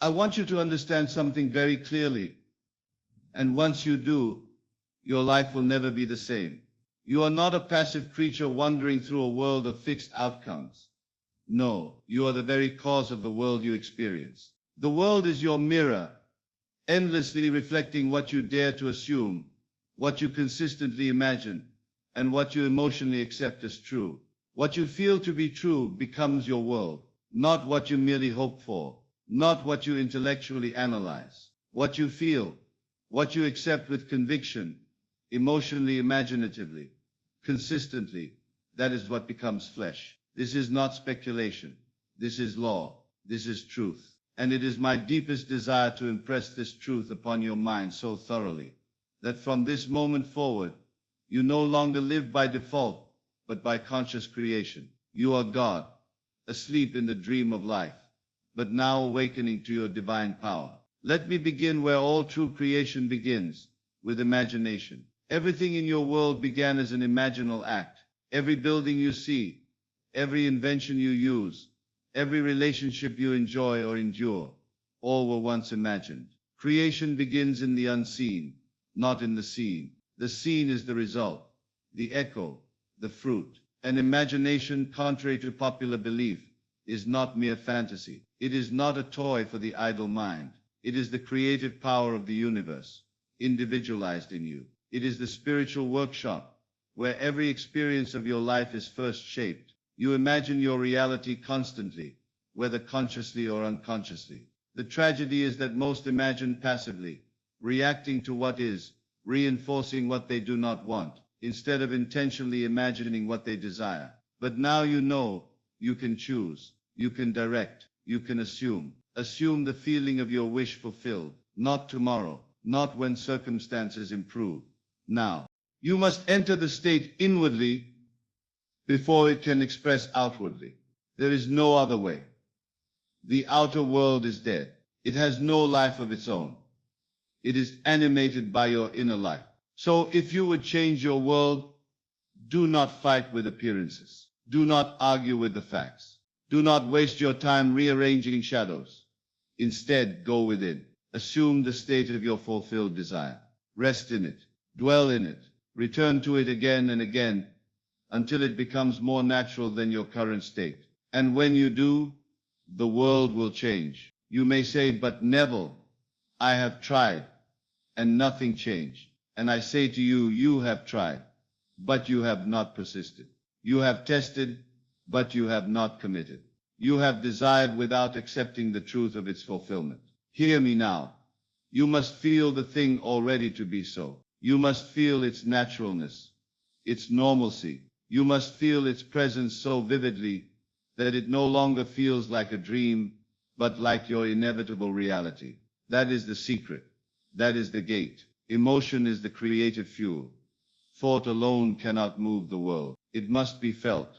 I want you to understand something very clearly. And once you do, your life will never be the same. You are not a passive creature wandering through a world of fixed outcomes. No, you are the very cause of the world you experience. The world is your mirror, endlessly reflecting what you dare to assume, what you consistently imagine, and what you emotionally accept as true. What you feel to be true becomes your world, not what you merely hope for, not what you intellectually analyze. What you feel, what you accept with conviction, emotionally, imaginatively, consistently, that is what becomes flesh. This is not speculation. This is law. This is truth. And it is my deepest desire to impress this truth upon your mind so thoroughly, that from this moment forward, you no longer live by default, but by conscious creation. You are God, asleep in the dream of life, but now awakening to your divine power. Let me begin where all true creation begins, with imagination. Everything in your world began as an imaginal act. Every building you see, every invention you use, every relationship you enjoy or endure, all were once imagined. Creation begins in the unseen, not in the seen. The seen is the result, the echo, the fruit. An imagination, contrary to popular belief, is not mere fantasy. It is not a toy for the idle mind. It is the creative power of the universe, individualized in you. It is the spiritual workshop, where every experience of your life is first shaped. You imagine your reality constantly, whether consciously or unconsciously. The tragedy is that most imagine passively, reacting to what is, reinforcing what they do not want, instead of intentionally imagining what they desire. But now you know, you can choose, you can direct, you can assume. Assume the feeling of your wish fulfilled, not tomorrow, not when circumstances improve. Now, you must enter the state inwardly before it can express outwardly. There is no other way. The outer world is dead. It has no life of its own. It is animated by your inner life. So if you would change your world, do not fight with appearances. Do not argue with the facts. Do not waste your time rearranging shadows. Instead, go within. Assume the state of your fulfilled desire. Rest in it. Dwell in it. Return to it again and again until it becomes more natural than your current state. And when you do, the world will change. You may say, but Neville, I have tried and nothing changed. And I say to you, you have tried, but you have not persisted. You have tested, but you have not committed. You have desired without accepting the truth of its fulfillment. Hear me now. You must feel the thing already to be so. You must feel its naturalness, its normalcy. You must feel its presence so vividly that it no longer feels like a dream, but like your inevitable reality. That is the secret. That is the gate. Emotion is the creative fuel. Thought alone cannot move the world. It must be felt,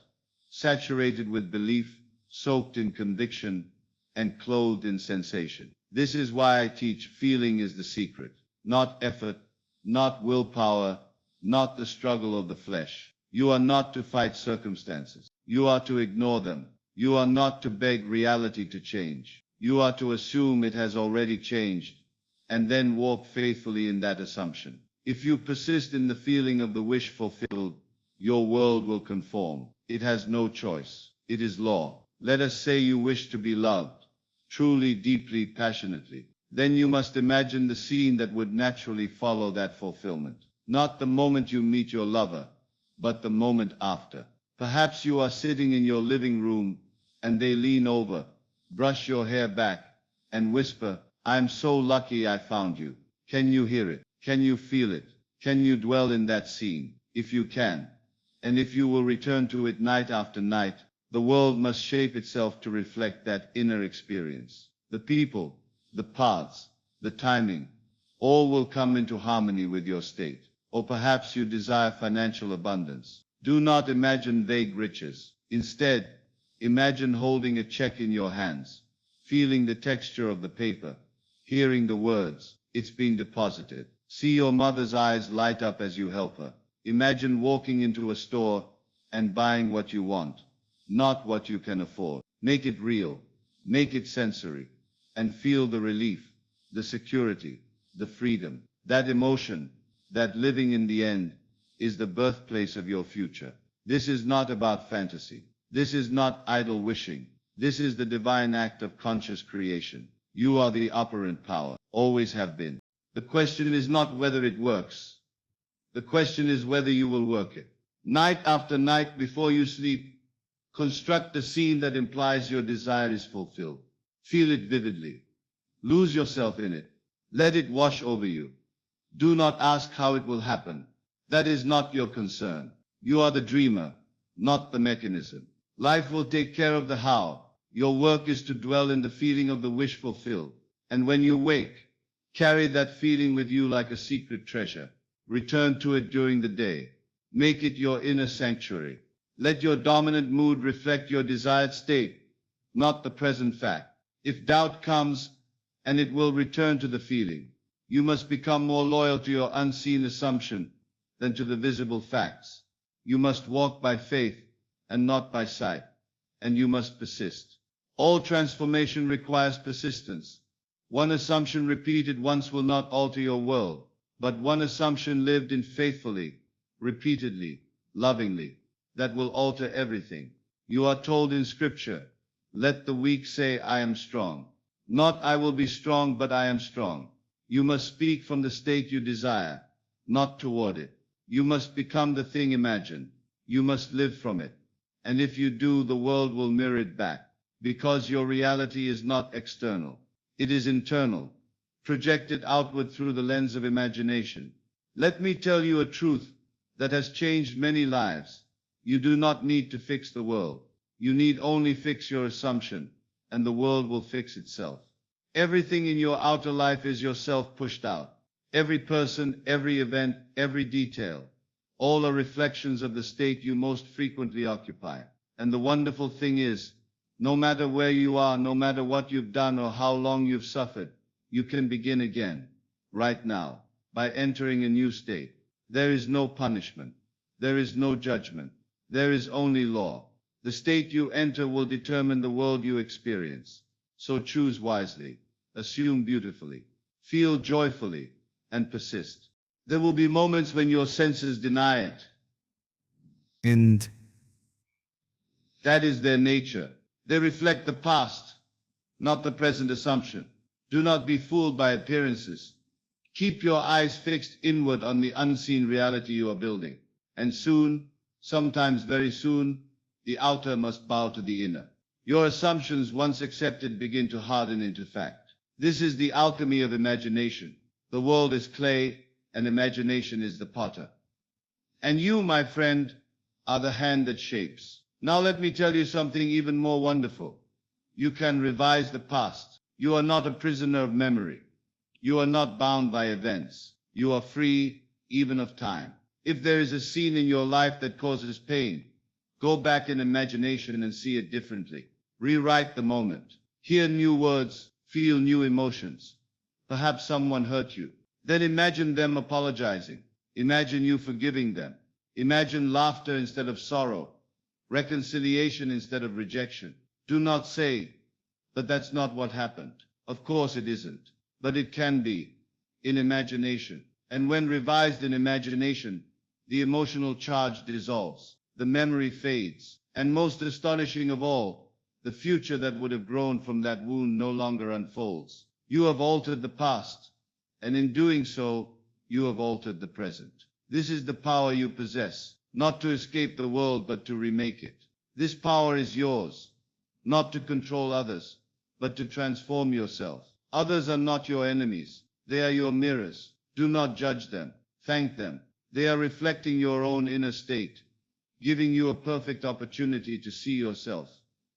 saturated with belief, soaked in conviction, and clothed in sensation. This is why I teach feeling is the secret, not effort, not willpower, not the struggle of the flesh. You are not to fight circumstances. You are to ignore them. You are not to beg reality to change. You are to assume it has already changed, and then walk faithfully in that assumption. If you persist in the feeling of the wish fulfilled, your world will conform. It has no choice. It is law. Let us say you wish to be loved, truly, deeply, passionately. Then you must imagine the scene that would naturally follow that fulfillment. Not the moment you meet your lover, but the moment after. Perhaps you are sitting in your living room, and they lean over, brush your hair back, and whisper, "I'm so lucky I found you." Can you hear it? Can you feel it? Can you dwell in that scene? If you can, and if you will return to it night after night, the world must shape itself to reflect that inner experience. The people, the paths, the timing, all will come into harmony with your state. Or perhaps you desire financial abundance. Do not imagine vague riches. Instead, imagine holding a check in your hands, feeling the texture of the paper, hearing the words, "It's been deposited." See your mother's eyes light up as you help her. Imagine walking into a store and buying what you want, not what you can afford. Make it real. Make it sensory. and feel the relief, the security, the freedom. That emotion, that living in the end, is the birthplace of your future. This is not about fantasy. This is not idle wishing. This is the divine act of conscious creation. You are the operant power, always have been. The question is not whether it works. The question is whether you will work it. Night after night before you sleep, construct a scene that implies your desire is fulfilled. Feel it vividly. Lose yourself in it. Let it wash over you. Do not ask how it will happen. That is not your concern. You are the dreamer, not the mechanism. Life will take care of the how. Your work is to dwell in the feeling of the wish fulfilled. And when you wake, carry that feeling with you like a secret treasure. Return to it during the day. Make it your inner sanctuary. Let your dominant mood reflect your desired state, not the present fact. If doubt comes, and it will return to the feeling, you must become more loyal to your unseen assumption than to the visible facts. You must walk by faith and not by sight, and you must persist. All transformation requires persistence. One assumption repeated once will not alter your world, but one assumption lived in faithfully, repeatedly, lovingly, that will alter everything. You are told in Scripture, let the weak say, I am strong. Not I will be strong, but I am strong. You must speak from the state you desire, not toward it. You must become the thing imagined. You must live from it. And if you do, the world will mirror it back, because your reality is not external. It is internal, projected outward through the lens of imagination. Let me tell you a truth that has changed many lives. You do not need to fix the world. You need only fix your assumption, and the world will fix itself. Everything in your outer life is yourself pushed out. Every person, every event, every detail, all are reflections of the state you most frequently occupy. And the wonderful thing is, no matter where you are, no matter what you've done or how long you've suffered, you can begin again, right now, by entering a new state. There is no punishment. There is no judgment. There is only law. The state you enter will determine the world you experience. So choose wisely, assume beautifully, feel joyfully, and persist. There will be moments when your senses deny it. And That is their nature. They reflect the past, not the present assumption. Do not be fooled by appearances. Keep your eyes fixed inward on the unseen reality you are building. And soon, sometimes very soon, the outer must bow to the inner. Your assumptions, once accepted, begin to harden into fact. This is the alchemy of imagination. The world is clay, and imagination is the potter. And you, my friend, are the hand that shapes. Now let me tell you something even more wonderful. You can revise the past. You are not a prisoner of memory. You are not bound by events. You are free, even of time. If there is a scene in your life that causes pain, go back in imagination and see it differently. Rewrite the moment. Hear new words, feel new emotions. Perhaps someone hurt you. Then imagine them apologizing. Imagine you forgiving them. Imagine laughter instead of sorrow, reconciliation instead of rejection. Do not say, but that's not what happened. Of course it isn't, but it can be, in imagination. And when revised in imagination, the emotional charge dissolves, the memory fades, and most astonishing of all, the future that would have grown from that wound no longer unfolds. You have altered the past, and in doing so, you have altered the present. This is the power you possess, not to escape the world, but to remake it. This power is yours, not to control others, but to transform yourself. Others are not your enemies. They are your mirrors. Do not judge them. Thank them. They are reflecting your own inner state, giving you a perfect opportunity to see yourself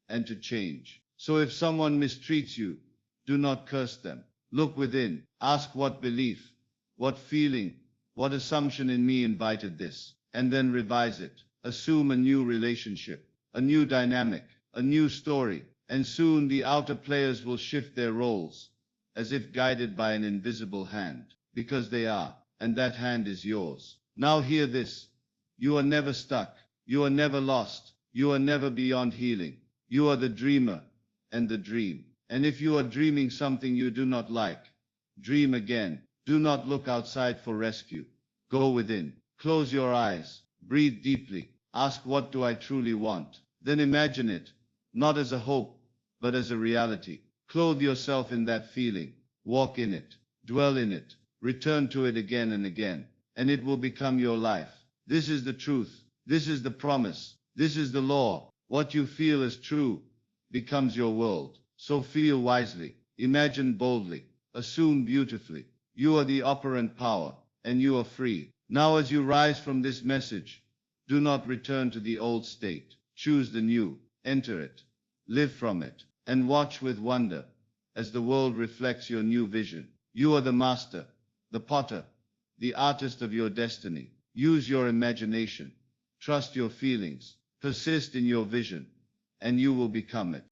and to change. So if someone mistreats you, do not curse them. Look within. Ask what belief, what feeling, what assumption in me invited this, and then revise it. Assume a new relationship, a new dynamic, a new story, and soon the outer players will shift their roles, as if guided by an invisible hand, because they are, and that hand is yours. Now hear this. You are never stuck. You are never lost. You are never beyond healing. You are the dreamer and the dream. And if you are dreaming something you do not like, dream again. Do not look outside for rescue. Go within. Close your eyes. Breathe deeply. Ask, what do I truly want? Then imagine it, not as a hope, but as a reality. Clothe yourself in that feeling. Walk in it. Dwell in it. Return to it again and again, and it will become your life. This is the truth. This is the promise. This is the law. What you feel is true becomes your world. So feel wisely. Imagine boldly. Assume beautifully. You are the operant power, and you are free. Now as you rise from this message, do not return to the old state. Choose the new. Enter it. Live from it. And watch with wonder as the world reflects your new vision. You are the master, the potter, the artist of your destiny. Use your imagination. Trust your feelings. Persist in your vision, and you will become it.